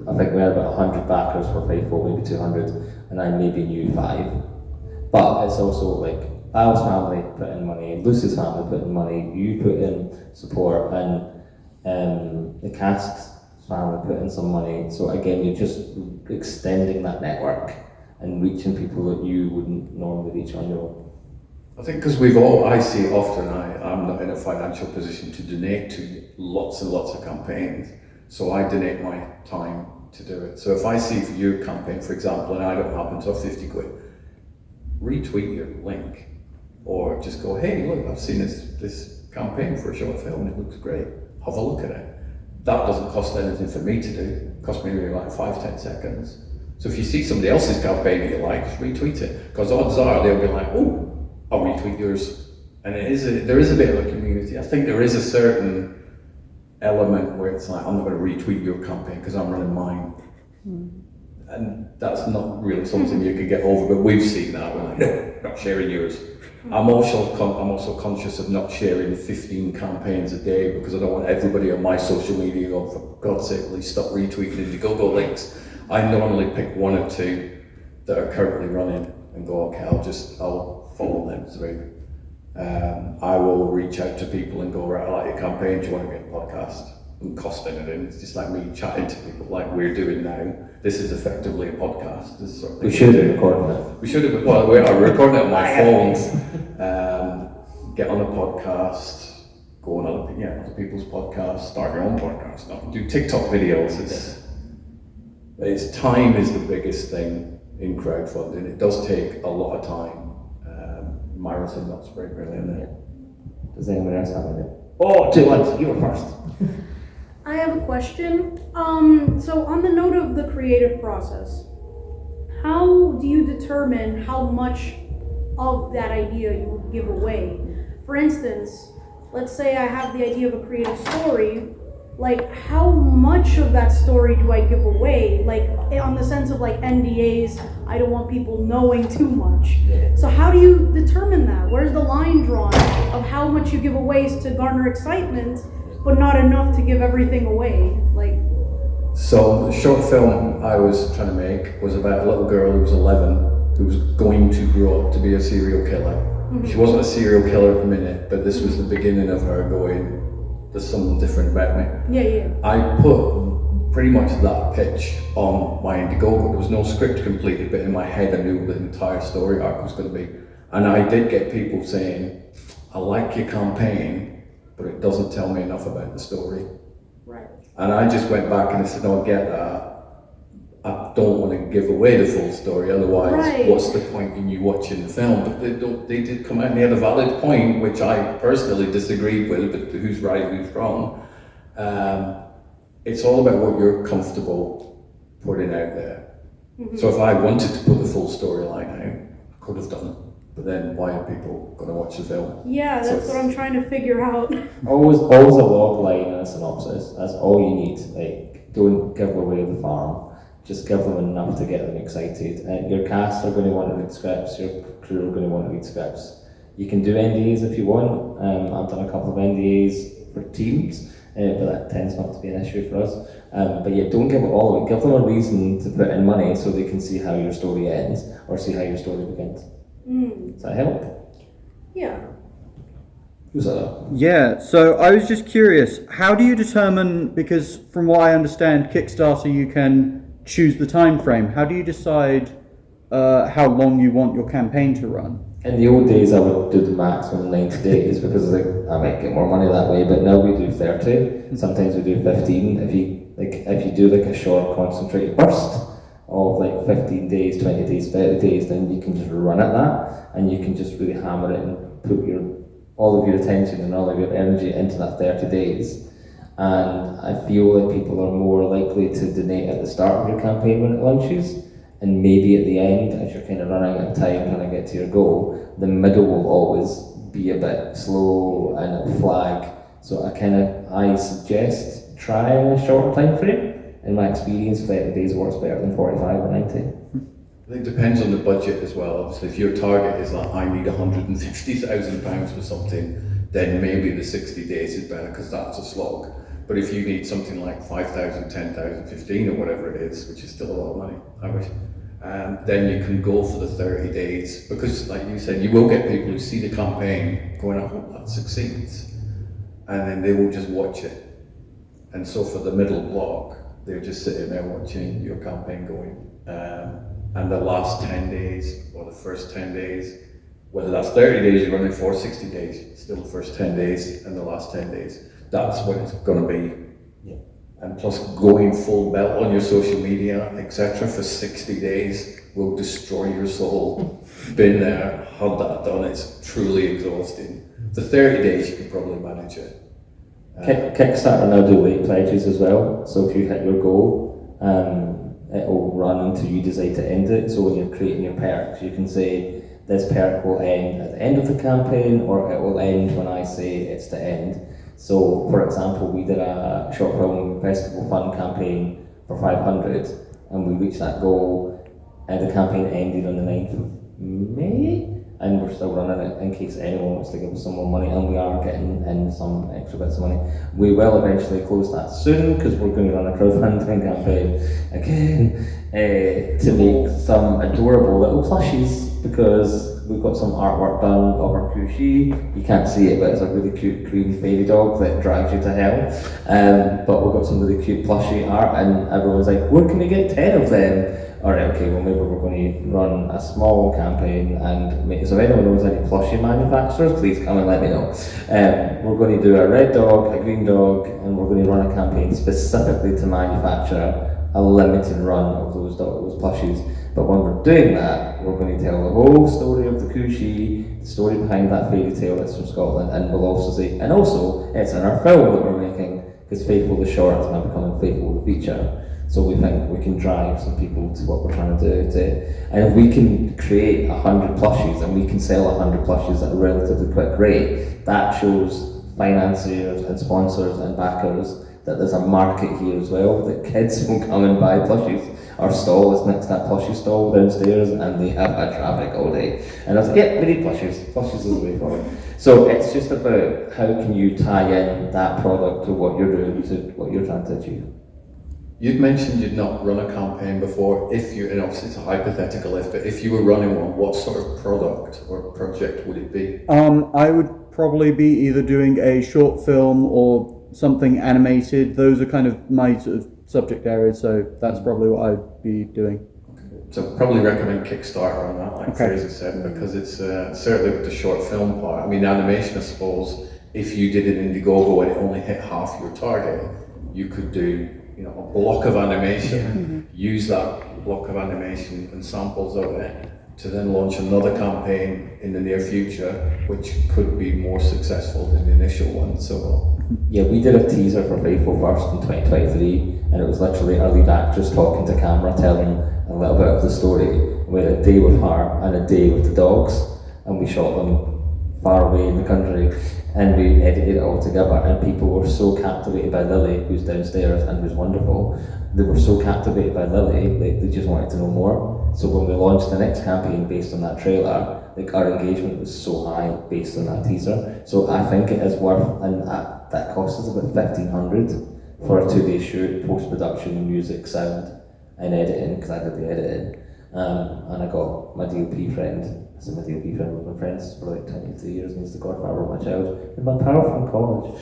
S1: I think we had about 100 backers for Faithful, maybe 200, and I maybe knew 5. But it's also like Al's family put in money, Lucy's family put in money, you put in support, and the cast's family put in some money. So again, you're just extending that network and reaching people that you wouldn't normally reach on your own.
S2: I think because I see it often, I'm not in a financial position to donate to lots and lots of campaigns. So I donate my time to do it. So if I see for your campaign, for example, and I don't happen to have 50 quid, retweet your link, or just go, hey, look, I've seen this campaign for a short film, it looks great, have a look at it. That doesn't cost anything for me to do, it costs me maybe like 5-10 seconds. So if you see somebody else's campaign that you like, just retweet it, because odds are they'll be like, oh, I'll retweet yours. And there is a bit of a community. I think there is a certain element where it's like, I'm not going to retweet your campaign because I'm running mine. And that's not really something you could get over, but we've seen that. We're like, no, not sharing yours. I'm also conscious of not sharing 15 campaigns a day because I don't want everybody on my social media going, for God's sake, please stop retweeting Indiegogo links. I normally pick 1 or 2 that are currently running and go, okay, I'll follow them through. I will reach out to people and go, right, I like your campaign, do you want to get a podcast? doesn't cost anything. It's just like me chatting to people like we're doing now. This is effectively a podcast. This is sort of
S1: We should be recording it.
S2: We should have. Well, we are recording it on my phones. Get on a podcast. Go on other people's podcasts. Start your own podcast. Do TikTok videos. It's time is the biggest thing in crowdfunding. It does take a lot of time. Marathon, not sprint, really, isn't it?
S1: Does anyone else have any? Oh, 2 months. You were first.
S6: I have a question. So on the note of the creative process, how do you determine how much of that idea you would give away? For instance, let's say I have the idea of a creative story, like how much of that story do I give away? Like on the sense of like NDAs, I don't want people knowing too much. So how do you determine that? Where's the line drawn of how much you give away to garner excitement, but not enough to give everything away? Like.
S2: So the short film I was trying to make was about a little girl who was 11 who was going to grow up to be a serial killer. Mm-hmm. She wasn't a serial killer at the minute, but this was the beginning of her going, there's something different about me.
S6: Yeah.
S2: I put pretty much that pitch on my Indiegogo. There was no script completed, but in my head I knew what the entire story arc was going to be. And I did get people saying, I like your campaign, but it doesn't tell me enough about the story.
S6: Right.
S2: And I just went back and I said, no, I get that. I don't want to give away the full story, otherwise what's the point in you watching the film? But they did come out and they had a valid point, which I personally disagreed with, but who's right, who's wrong. It's all about what you're comfortable putting out there. Mm-hmm. So if I wanted to put the full storyline out, I could have done it. But then why are people going to watch the film?
S6: Yeah, that's what I'm trying to figure out.
S1: Always a log line and a synopsis. That's all you need. Like, don't give away the farm. Just give them enough to get them excited. Your cast are going to want to read scripts. Your crew are going to want to read scripts. You can do NDAs if you want. I've done a couple of NDAs for teams, but that tends not to be an issue for us. But yeah, don't give it all away. Give them a reason to put in money so they can see how your story ends or see how your story begins. Does that help?
S6: Yeah.
S1: Who's that?
S7: Yeah, so I was just curious, how do you determine, because from what I understand, Kickstarter, you can choose the time frame. How do you decide how long you want your campaign to run?
S1: In the old days, I would do the maximum 90 days because I might get more money that way, but now we do 30. Sometimes we do 15. If you do like a short concentrated burst of like 15 days, 20 days, 30 days, then you can just run at that and you can just really hammer it and put all of your attention and all of your energy into that 30 days. And I feel like people are more likely to donate at the start of your campaign when it launches, and maybe at the end, if you're kind of running out of time trying to get to your goal, the middle will always be a bit slow and it'll flag. So I suggest trying a shorter time frame. In my experience, 30 days works better than 45 or 90.
S2: I think it depends on the budget as well. Obviously, if your target is like, I need £150,000 for something, then maybe the 60 days is better because that's a slog. But if you need something like 5,000, 10,000, 15 or whatever it is, which is still a lot of money, I wish, then you can go for the 30 days. Because like you said, you will get people who see the campaign going, I hope that succeeds. And then they will just watch it. And so for the middle block, they're just sitting there watching your campaign going. And the last 10 days, or the first 10 days, whether that's 30 days you're running for, 60 days, still the first 10 days and the last 10 days. That's what it's going to be.
S1: Yeah.
S2: And plus going full belt on your social media, etc. for 60 days will destroy your soul. Been there, had that done, it's truly exhausting. For 30 days you can probably manage it.
S1: Kickstarter now do late pledges as well, so if you hit your goal, it will run until you decide to end it. So when you're creating your perks, you can say this perk will end at the end of the campaign, or it will end when I say it's the end. So for example, we did a short film festival fund campaign for 500 and we reached that goal, and the campaign ended on the 9th of May. And we're still running it in case anyone wants to give us some more money, and we are getting in some extra bits of money. We will eventually close that soon because we're going to run a crowdfunding campaign again to make some adorable little plushies, because we've got some artwork done of our Cushy. You can't see it, but it's a really cute green fairy dog that drives you to hell. But we've got some really cute plushie art, and everyone's like, where can we get 10 of them? Alright, okay, well maybe we're going to run a small campaign and make, so if anyone knows any plushie manufacturers, please come and let me know. We're going to do a red dog, a green dog, and we're going to run a campaign specifically to manufacture a limited run of those plushies. But when we're doing that, we're going to tell the whole story of the Cushy, the story behind that fairy tale that's from Scotland, and we'll also say, and also it's in our film that we're making, because Faithful the short is now becoming Faithful the feature. So we think we can drive some people to what we're trying to do. And if we can create 100 plushies and we can sell 100 plushies at a relatively quick rate, that shows financiers and sponsors and backers that there's a market here as well, that kids will come and buy plushies. Our stall is next to that plushie stall downstairs, and they have had traffic all day. And I was like, yeah, we need plushies. Plushies is the way forward. So it's just about how can you tie in that product to what you're doing, to what you're trying to achieve.
S2: You'd mentioned you'd not run a campaign before. If you, and obviously it's a hypothetical if, but if you were running one, what sort of product or project would it be?
S7: I would probably be either doing a short film or something animated. Those are kind of my sort of subject areas, so that's probably what I'd be doing.
S2: So probably recommend Kickstarter on that, like Fraser said, because it's certainly with the short film part. I mean, animation, I suppose, if you did an Indiegogo and it only hit half your target, you could do, you know, a block of animation, use that block of animation and samples of it to then launch another campaign in the near future, which could be more successful than the initial one. So
S1: yeah, we did a teaser for Faithful first in 2023, and it was literally our lead actress talking to camera, telling a little bit of the story. We had a day with her and a day with the dogs, and we shot them far away in the country, and we edited it all together, and people were so captivated by Lily, who's downstairs and who's wonderful. They were so captivated by Lily, they just wanted to know more. So when we launched the next campaign based on that trailer, like our engagement was so high based on that teaser. So I think it is worth, and that cost us about $1,500 for a 2-day shoot, post-production, music, sound, and editing, because I did the editing. And I got my DOP friend. I said my DOP friend, we've been friends for like 23 years, and he's the godfather of my child, and my pal from college.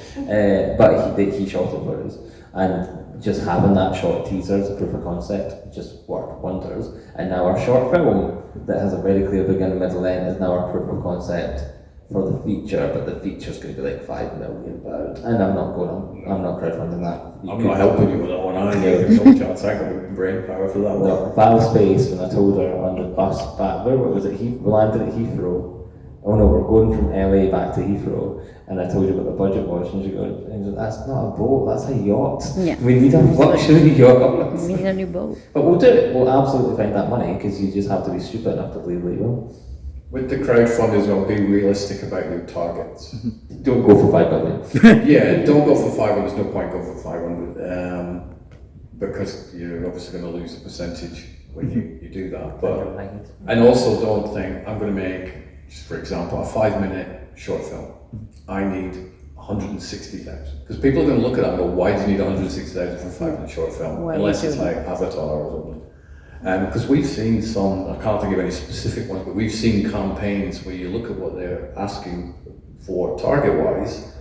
S1: But he shot it for us. And just having that short teaser as a proof of concept just worked wonders. And now our short film that has a very clear beginning, middle, end is now our proof of concept for the feature, but the feature's going to be like £5 million, and I'm not crowdfunding that.
S2: I'm not helping you with that one, I know. There's no chance I got brain power for that one.
S1: No, Val's face when I told her on the bus back, where was it? We landed at Heathrow. Oh no, we're going from LA back to Heathrow, and I told you what the budget was, and she goes, that's not a boat, that's a yacht.
S8: Yeah.
S1: We need a luxury yacht.
S8: We need a new boat.
S1: But we'll do it, we'll absolutely find that money, because you just have to be stupid enough to believe we will.
S2: With the crowdfunding as well, be realistic about your targets.
S1: Don't go for $5 million.
S2: Yeah, don't go for 500, there's no point going for 500, because you're obviously going to lose a percentage when you do that. But and also don't think, I'm going to make, just for example, a 5-minute short film. I need 160,000. Because people are going to look at that and go, why do you need 160,000 for a 5-minute short film?
S8: Why
S2: Unless
S8: you
S2: it's
S8: do
S2: like Avatar or something. Because we've seen some, I can't think of any specific ones, but we've seen campaigns where you look at what they're asking for target-wise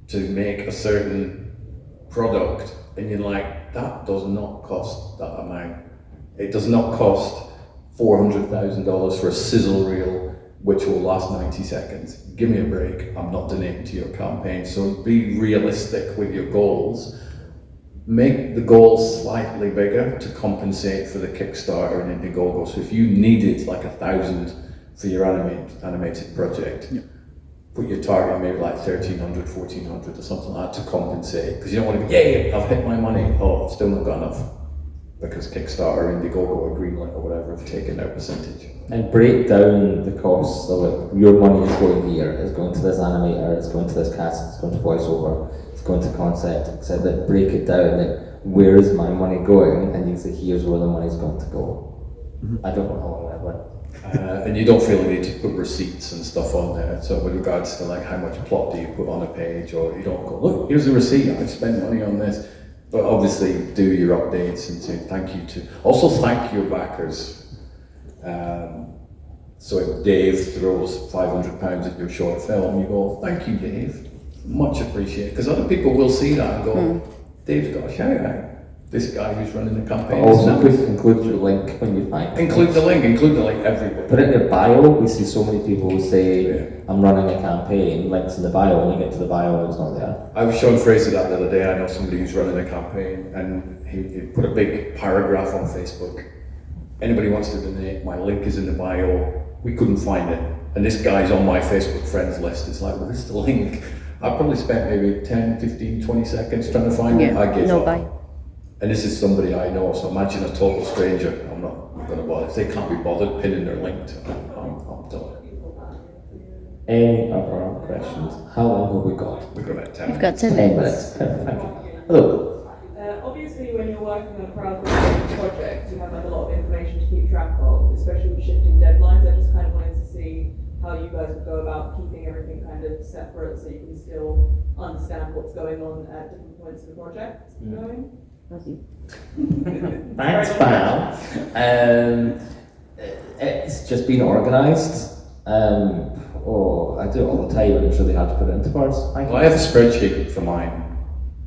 S2: to make a certain product, and you're like, that does not cost that amount. It does not cost $400,000 for a sizzle reel which will last 90 seconds. Give me a break, I'm not donating to your campaign. So be realistic with your goals. Make the goals slightly bigger to compensate for the Kickstarter and Indiegogo. So if you needed like 1,000 for your animated project, put your target maybe like 1,300, 1,400 or something like that to compensate. Because you don't want to be, yay, I've hit my money. Oh, I've still not got enough. Because Kickstarter, Indiegogo or Greenlight or whatever have taken their percentage.
S1: And break down the costs. So like, your money is going here, it's going to this animator, it's going to this cast, it's going to voiceover, it's going to concept, etc. Break it down, like, where is my money going? And you say, here's where the money's going to go. I don't know how long that went.
S2: And you don't feel the need to put receipts and stuff on there. So with regards to like how much plot do you put on a page, or you don't go, look, here's the receipt, I've spent money on this. But obviously do your updates and say thank you to, also thank your backers. So if Dave throws £500 at your short film, you go, thank you, Dave, much appreciated. Because other people will see that and go, Dave's got a shout out. This guy who's running the campaign.
S1: Also, include your link when you find it.
S2: Include the link everywhere.
S1: Put it in your bio. We see so many people who say, I'm running a campaign, links in the bio, when you get to the bio, it's not there.
S2: I was showing Fraser that the other day. I know somebody who's running a campaign, and he put a big paragraph on Facebook. Anybody wants to donate, my link is in the bio. We couldn't find it. And this guy's on my Facebook friends list. It's like, where's the link? I probably spent maybe 10, 15, 20 seconds trying to find it. I gave up. And this is somebody I know, so imagine a total stranger. I'm not going to bother. If they can't be bothered pinning their link to it, I'm done.
S1: Any other questions? How long have we got?
S2: We've got about 10
S8: We've
S2: minutes.
S8: got 10
S1: 10
S8: minutes.
S1: minutes. Perfect, thank you. Hello.
S3: Obviously, when you're working on a crowdfunding project, you have like a lot of information to keep track of, especially with shifting deadlines. I just kind of wanted to see how you guys would go about keeping everything kind of separate so you can still understand what's going on at different points of the project going.
S1: Thanks, pal. It's just been organised. I do it all the time, and it's really hard to put it into words.
S2: Well, I have a spreadsheet for mine,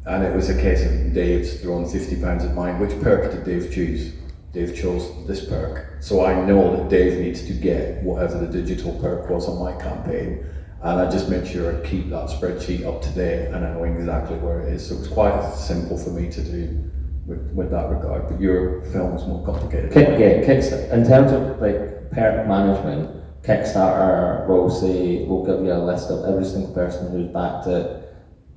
S2: and it was a case of Dave's throwing £50 at mine. Which perk did Dave choose? Dave chose this perk. So I know that Dave needs to get whatever the digital perk was on my campaign, and I just make sure I keep that spreadsheet up to date, and I know exactly where it is. So it's quite simple for me to do with that regard. But your film is more complicated.
S1: Kickstarter. In terms of like perk management, Kickstarter will give you a list of every single person who's backed it,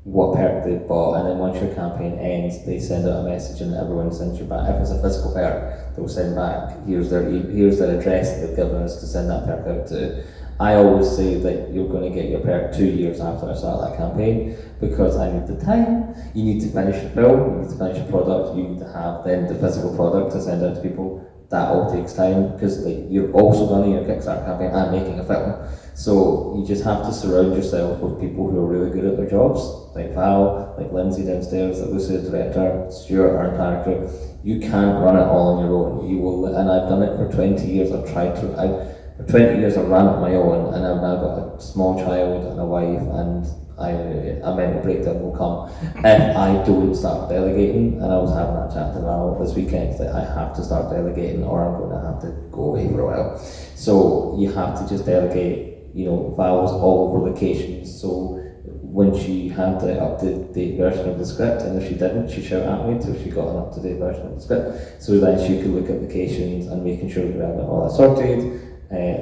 S1: what perk they've bought, and then once your campaign ends, they send out a message and everyone sends you back. If it's a physical perk, they'll send back, here's their address that they've given us to send that perk out to. I always say that you're going to get your perk 2 years after I start that campaign, because I need the time. You need to finish your film, you need to finish your product, you need to have then the physical product to send out to people. That all takes time, because you're also running your Kickstarter campaign and making a film. So you just have to surround yourself with people who are really good at their jobs, like Val, like Lindsay downstairs, like Lucy the director, Stuart our director. You can't run it all on your own. You will, and I've done it for 20 years. For 20 years I've ran it on my own, and I've now got a small child and a wife, and a mental breakdown will come if I don't start delegating. And I was having that chat to Val this weekend that I have to start delegating, or I'm going to have to go away for a while. So you have to just delegate. Val's all over locations. So when she had the up-to-date version of the script, and if she didn't, she'd shout at me until she got an up-to-date version of the script. So then she could look at locations and making sure we had all that sorted.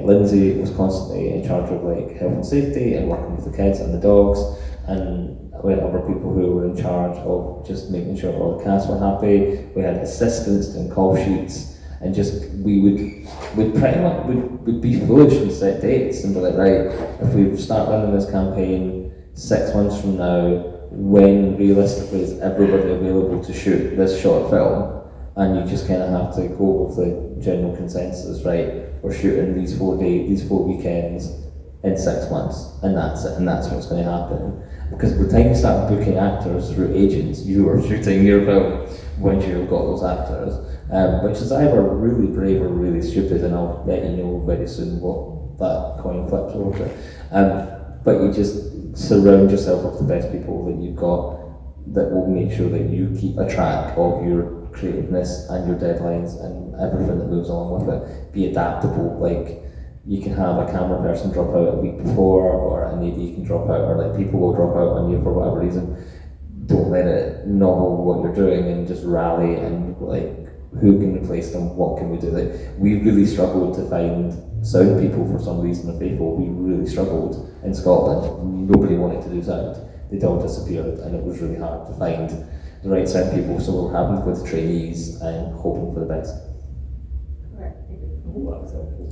S1: Lindsay was constantly in charge of health and safety and working with the kids and the dogs, and we had other people who were in charge of just making sure all the cast were happy. We had assistants doing call sheets, and we'd pretty much we'd be foolish and set dates and be like, right, if we start running this campaign 6 months from now, when realistically is everybody available to shoot this short film? And you just kind of have to go with the general consensus, right? We're shooting these 4 weekends in 6 months, and that's it, and that's what's going to happen. Because by the time you start booking actors through agents, you are shooting your film once you've got those actors, which is either really brave or really stupid, and I'll let you know very soon what that coin flips over to. But you just surround yourself with the best people that you've got that will make sure that you keep a track of your creativeness and your deadlines and everything that moves along with it. Be adaptable. You can have a camera person drop out a week before, or an AD can drop out, or people will drop out on you for whatever reason. Don't let it nobble what you're doing, and just rally and who can replace them, what can we do? We really struggled to find sound people for some reason at Faithful. We really struggled in Scotland. Nobody wanted to do sound. They'd all disappeared, and it was really hard to find the right sound people, so we're having to go to trainees and hoping for the best.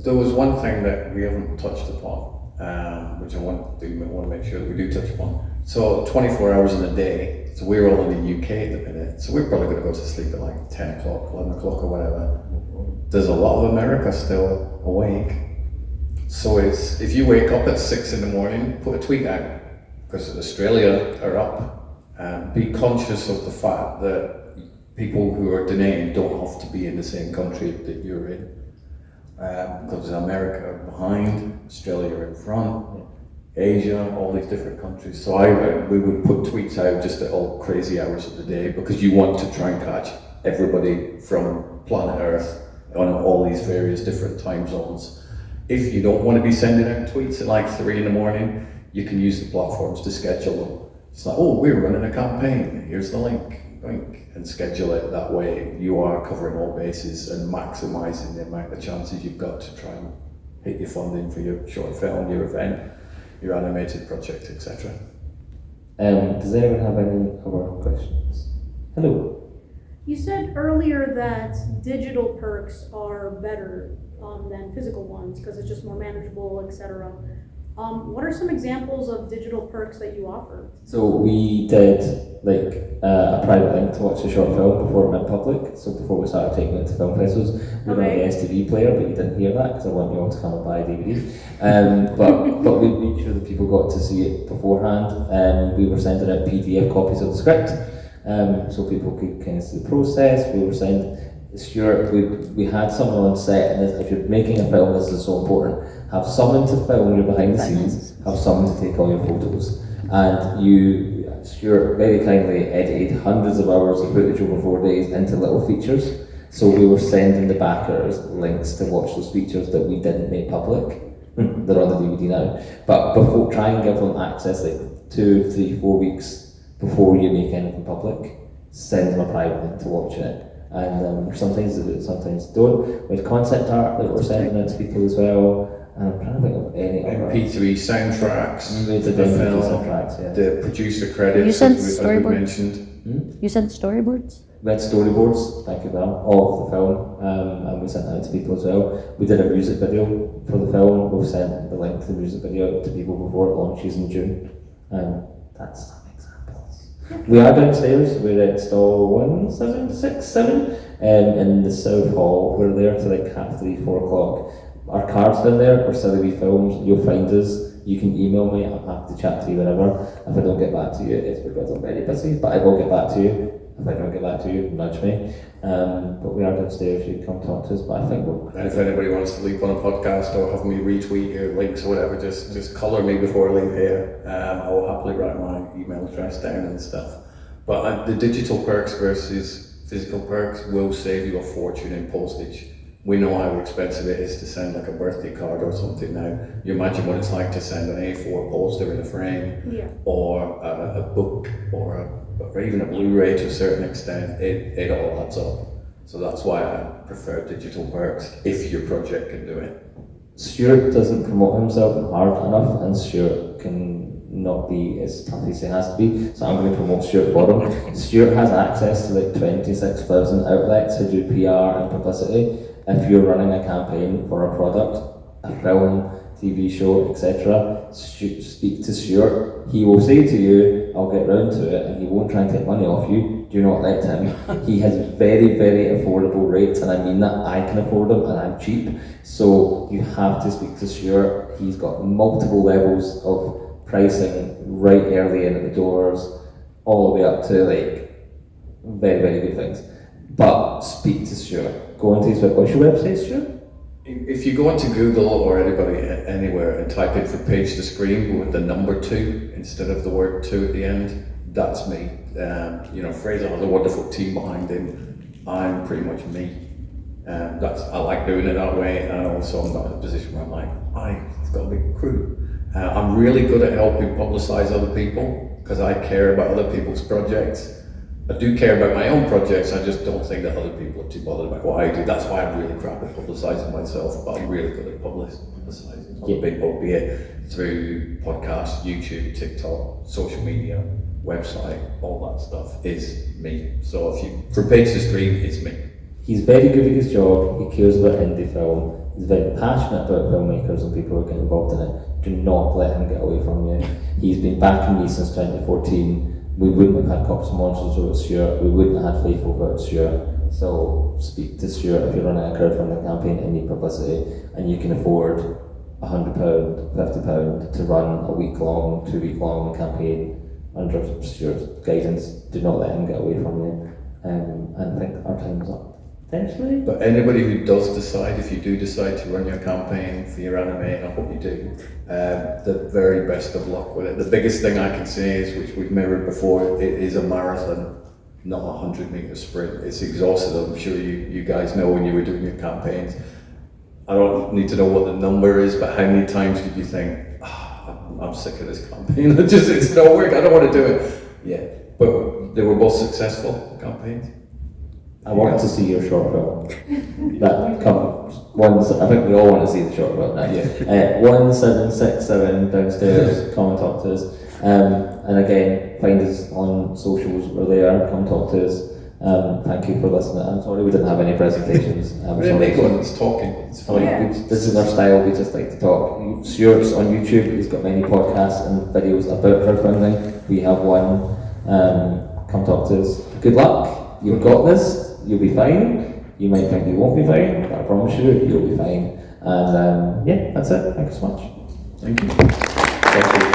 S2: There was one thing that we haven't touched upon, which I want to make sure that we do touch upon. So 24 hours in a day, so we're all in the UK at the minute, so we're probably going to go to sleep at 10 o'clock, 11 o'clock or whatever. There's a lot of America still awake. So if you wake up at 6 in the morning, put a tweet out, because Australia are up. Be conscious of the fact that people who are donating don't have to be in the same country that you're in. because America behind, Australia in front, Asia, all these different countries. So we would put tweets out just at all crazy hours of the day because you want to try and catch everybody from planet Earth on all these various different time zones. If you don't want to be sending out tweets at like 3 in the morning, you can use the platforms to schedule them. It's like, oh, we're running a campaign, here's the link, and schedule it that way. You are covering all bases and maximising the amount of chances you've got to try and hit your funding for your short film, your event, your animated project, etc.
S1: Does anyone have any other questions? Hello.
S6: You said earlier that digital perks are better than physical ones because it's just more manageable, etc. What are some examples of digital perks that you offer?
S1: So we did a private link to watch the short film before it went public. So before we started taking it to film festivals, we were on the STV player, but you didn't hear that because I want you all to come and buy a DVD. But we made sure that people got to see it beforehand. We were sending out PDF copies of the script, so people could kind of see the process. We were sending Stuart, we had someone on set, and if you're making a film, this is so important. Have someone to film your behind the scenes, have someone to take all your photos. And Stuart very kindly edited hundreds of hours of footage over 4 days into little features. So we were sending the backers links to watch those features that we didn't make public. They're on the DVD now. But before, try and give them access 2, 3, 4 weeks before you make anything public. Send them a private link to watch it. And sometimes they do, sometimes don't. We have concept art that we're sending out to people as well. And I'm trying to think of any other.
S2: MP3 soundtracks,
S1: We did
S2: the film,
S1: soundtracks, yeah.
S2: the producer credits,
S8: You sent
S2: as we
S8: storyboard?
S2: mentioned.
S8: You sent storyboards?
S1: We had storyboards, thank you, Val, of the film, and we sent that out to people as well. We did a music video for the film. We've sent the link to the music video to people before it launches in June. That's some examples. We are downstairs. We're at stall 1767 in the South Hall. We're there till 3:30, 4 o'clock. Our card's down there. We're Silly Wee Films. You'll find us. You can email me. I'm happy to chat to you whenever. If I don't get back to you, it's because I'm very busy. But I will get back to you. If I don't get back to you, nudge me. But we are downstairs. You can come talk to us. But I think we'll.
S2: And if anybody wants to leave on a podcast or have me retweet your links or whatever, just colour me before I leave here. I will happily write my email address down and stuff. But the digital perks versus physical perks will save you a fortune in postage. We know how expensive it is to send a birthday card or something now. You imagine what it's like to send an A4 poster in a frame, or a book, or even a Blu-ray to a certain extent. It all adds up. So that's why I prefer digital perks, if your project can do it.
S1: Stuart doesn't promote himself hard enough, and Stuart can not be as tough as he has to be, so I'm going to promote Stuart for him. Stuart has access to 26,000 outlets to do PR and publicity. If you're running a campaign for a product, a film, TV show, etc., speak to Stuart. He will say to you, I'll get round to it, and he won't try and take money off you. Do not let him. He has very, very affordable rates, and I mean that. I can afford them, and I'm cheap. So you have to speak to Stuart. He's got multiple levels of pricing right early in at the doors, all the way up to very, very good things. But speak to Stuart. Go onto his what's your website, Stuart?
S2: If you go onto Google or anybody anywhere and type in for page to screen with the number 2 instead of the word 2 at the end, that's me. Fraser has a wonderful team behind him. I'm pretty much me. I like doing it that way, and also I'm not in a position where I've got a big crew. I'm really good at helping publicise other people because I care about other people's projects. I do care about my own projects, I just don't think that other people are too bothered about what I do. That's why I'm really crap at publicising myself, but I'm really good at publicising other people, be it through podcasts, YouTube, TikTok, social media, website, all that stuff is me. So for page to screen, it's me.
S1: He's very good at his job, he cares about indie film, he's very passionate about filmmakers and people who get involved in it. Do not let him get away from you. He's been backing me since 2014. We wouldn't have had Cops and Monsters without Stuart, we wouldn't have had Faithful without Stuart. So speak to Stuart if you're running a crowdfunding campaign and need publicity, and you can afford £100, £50 to run a week-long, 2-week-long campaign under Stuart's guidance. Do not let him get away from you. And I think our time's up. Potentially.
S2: But anybody who does decide, if you do decide to run your campaign for your anime, and I hope you do, the very best of luck with it. The biggest thing I can say is, which we've mirrored before, it is a marathon, not a 100-meter sprint. It's exhausting. I'm sure you guys know when you were doing your campaigns. I don't need to know what the number is, but how many times did you think, I'm sick of this campaign, it's no work, I don't want to do it. Yeah, but they were both successful campaigns.
S1: I want to see your short film. That comes once. I think we all want to see the short film now.
S2: Yeah.
S1: 1767 downstairs. Come and talk to us. And again, find us on socials. We're there. Come talk to us. Thank you for listening. I'm sorry we didn't have any presentations.
S2: We didn't make one. It's talking. It's fine.
S1: This is our style. We just like to talk. Stuart's on YouTube. He's got many podcasts and videos about crowdfunding. We have one. Come talk to us. Good luck. You've got this. You'll be fine. You might think you won't be fine, but I promise you, you'll be fine. And yeah, that's it. Thank you so much.
S2: Thank you.
S1: Thank you.